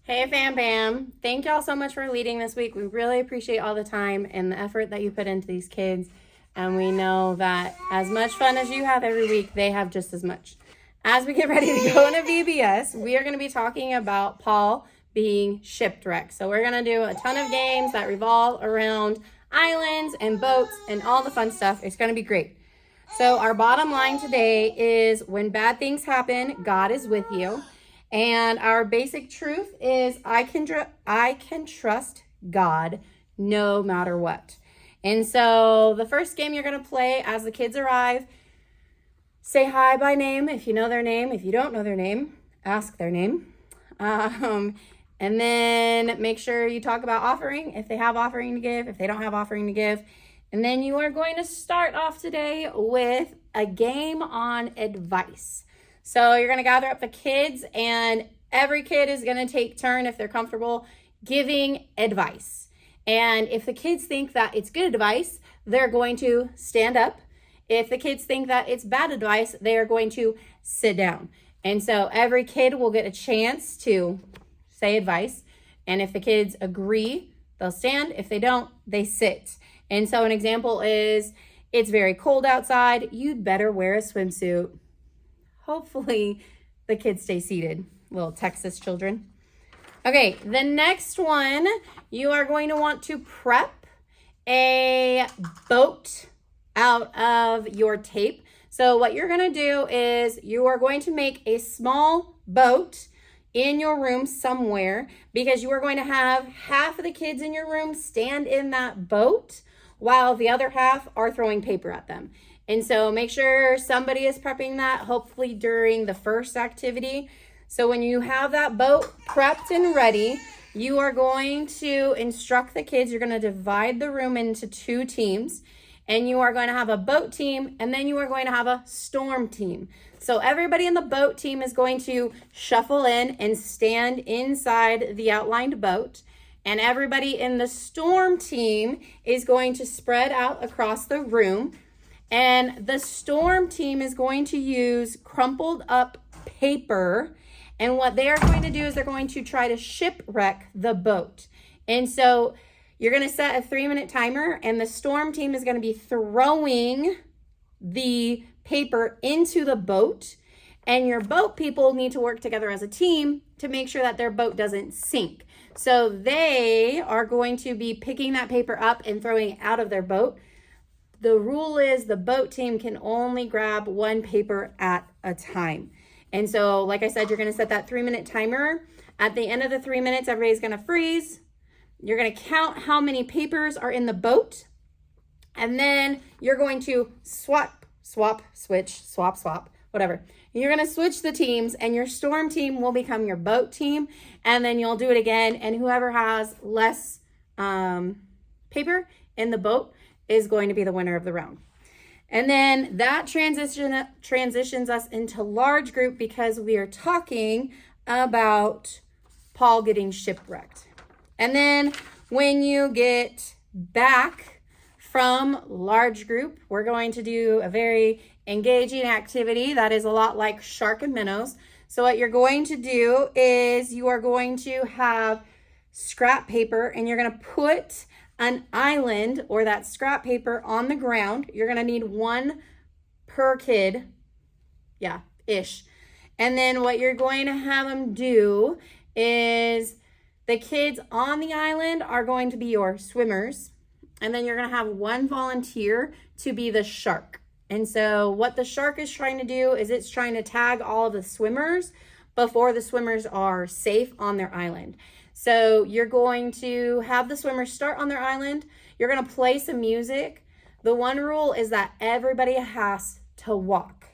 Hey, fam bam. Thank y'all so much for leading this week. We really appreciate all the time and the effort that you put into these kids. And we know that as much fun as you have every week, they have just as much. As we get ready to go into VBS, we are going to be talking about Paul being shipwrecked. So we're going to do a ton of games that revolve around islands and boats and all the fun stuff. It's going to be great. So our bottom line today is when bad things happen, God is with you. And our basic truth is I can trust God no matter what. And so the first game you're going to play as the kids arrive, say hi by name if you know their name. If you don't know their name, ask their name. And then make sure you talk about offering if they have offering to give, if they don't have offering to give. And then you are going to start off today with a game on advice. So you're going to gather up the kids and every kid is going to take turn, if they're comfortable, giving advice. And if the kids think that it's good advice, they're going to stand up. If the kids think that it's bad advice, they are going to sit down. And so every kid will get a chance to say advice. And if the kids agree, they'll stand. If they don't, they sit. And so an example is, it's very cold outside. You'd better wear a swimsuit. Hopefully the kids stay seated, little Texas children. Okay, the next one, you are going to want to prep a boat out of your tape. So what you're going to do is you are going to make a small boat in your room somewhere, because you are going to have half of the kids in your room stand in that boat while the other half are throwing paper at them. And so make sure somebody is prepping that, hopefully during the first activity. So when you have that boat prepped and ready, you are going to instruct the kids. You're going to divide the room into two teams, and you are going to have a boat team, and then you are going to have a storm team. So everybody in the boat team is going to shuffle in and stand inside the outlined boat. And everybody in the storm team is going to spread out across the room. And the storm team is going to use crumpled up paper. And what they are going to do is they're going to try to shipwreck the boat. And so you're going to set a 3-minute timer, and the storm team is going to be throwing the paper into the boat. And your boat people need to work together as a team to make sure that their boat doesn't sink. So they are going to be picking that paper up and throwing it out of their boat. The rule is the boat team can only grab one paper at a time. And so, like I said, you're going to set that 3-minute timer. At the end of the 3 minutes, everybody's going to freeze. You're going to count how many papers are in the boat. And then you're going to swap, switch, swap, whatever. You're going to switch the teams, and your storm team will become your boat team. And then you'll do it again. And whoever has less paper in the boat is going to be the winner of the round. And then that transitions us into large group, because we are talking about Paul getting shipwrecked. And then when you get back from large group, we're going to do a very engaging activity that is a lot like shark and minnows. So what you're going to do is you are going to have scrap paper, and you're going to put an island or that scrap paper on the ground. You're going to need one per kid. Yeah, ish. And then what you're going to have them do is the kids on the island are going to be your swimmers. And then you're going to have one volunteer to be the shark. And so what the shark is trying to do is it's trying to tag all of the swimmers before the swimmers are safe on their island. So you're going to have the swimmers start on their island. You're going to play some music. The one rule is that everybody has to walk,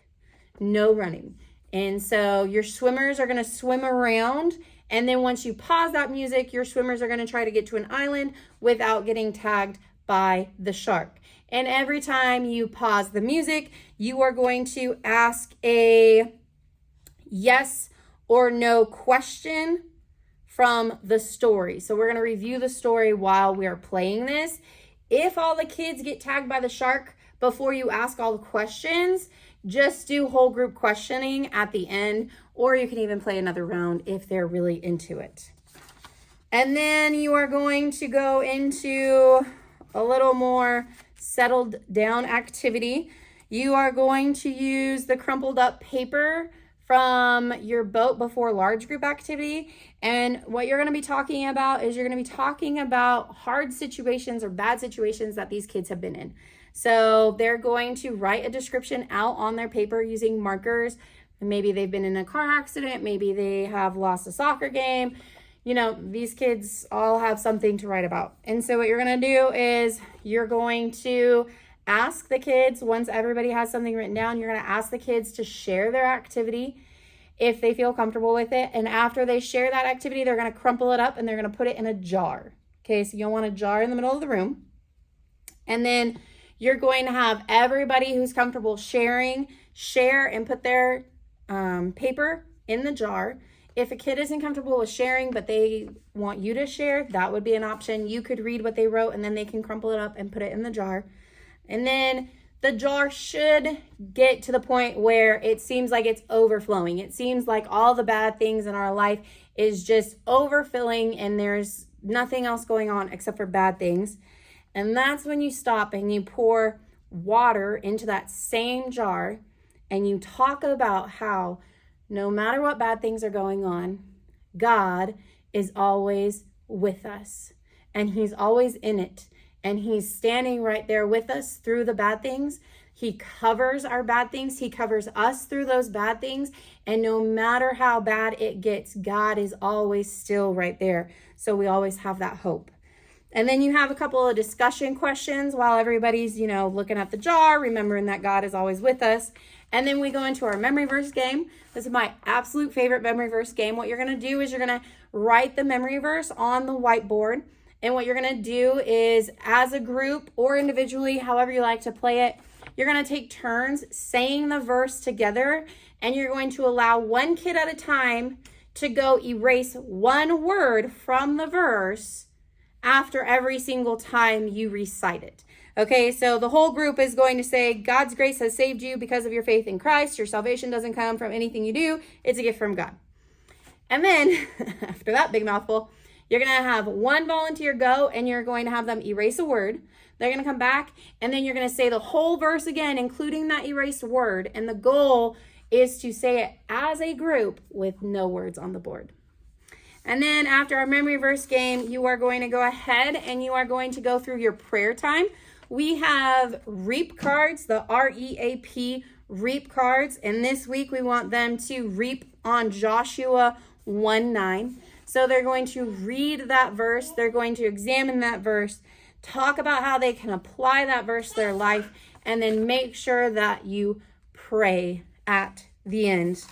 no running. And so your swimmers are going to swim around. And then once you pause that music, your swimmers are going to try to get to an island without getting tagged by the shark. And every time you pause the music, you are going to ask a yes or no question from the story. So we're going to review the story while we are playing this. If all the kids get tagged by the shark before you ask all the questions, just do whole group questioning at the end, or you can even play another round if they're really into it. And then you are going to go into a little more settled down activity. You are going to use the crumpled up paper from your boat before large group activity. And what you're going to be talking about is you're going to be talking about hard situations or bad situations that these kids have been in. So they're going to write a description out on their paper using markers. Maybe they've been in a car accident. Maybe they have lost a soccer game. You know, these kids all have something to write about. And so what you're going to do is you're going to ask the kids, once everybody has something written down, you're going to ask the kids to share their activity if they feel comfortable with it. And after they share that activity, they're going to crumple it up and they're going to put it in a jar. Okay, so you'll want a jar in the middle of the room. And then you're going to have everybody who's comfortable share and put their paper in the jar. If a kid isn't comfortable with sharing, but they want you to share, that would be an option. You could read what they wrote and then they can crumple it up and put it in the jar. And then the jar should get to the point where it seems like it's overflowing. It seems like all the bad things in our life is just overfilling and there's nothing else going on except for bad things. And that's when you stop and you pour water into that same jar and you talk about how no matter what bad things are going on, God is always with us and he's always in it. And he's standing right there with us through the bad things. He covers our bad things. He covers us through those bad things. And no matter how bad it gets, God is always still right there. So we always have that hope. And then you have a couple of discussion questions while everybody's, looking at the jar, remembering that God is always with us. And then we go into our memory verse game. This is my absolute favorite memory verse game. What you're going to do is you're going to write the memory verse on the whiteboard. And what you're going to do is, as a group or individually, however you like to play it, you're going to take turns saying the verse together. And you're going to allow one kid at a time to go erase one word from the verse after every single time you recite it. Okay, so the whole group is going to say, God's grace has saved you because of your faith in Christ. Your salvation doesn't come from anything you do. It's a gift from God. And then, after that big mouthful, you're going to have one volunteer go and you're going to have them erase a word. They're going to come back and then you're going to say the whole verse again, including that erased word. And the goal is to say it as a group with no words on the board. And then after our memory verse game, you are going to go ahead and you are going to go through your prayer time. We have REAP cards, the REAP REAP cards. And this week we want them to reap on Joshua 1:9. So they're going to read that verse. They're going to examine that verse, talk about how they can apply that verse to their life, and then make sure that you pray at the end.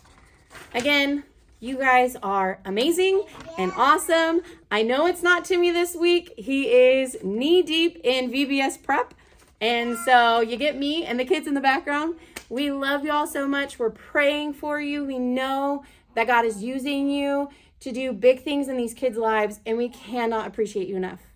Again, you guys are amazing and awesome. I know it's not Timmy this week. He is knee deep in VBS prep. And so you get me and the kids in the background. We love you all so much. We're praying for you. We know that God is using you to do big things in these kids' lives, and we cannot appreciate you enough.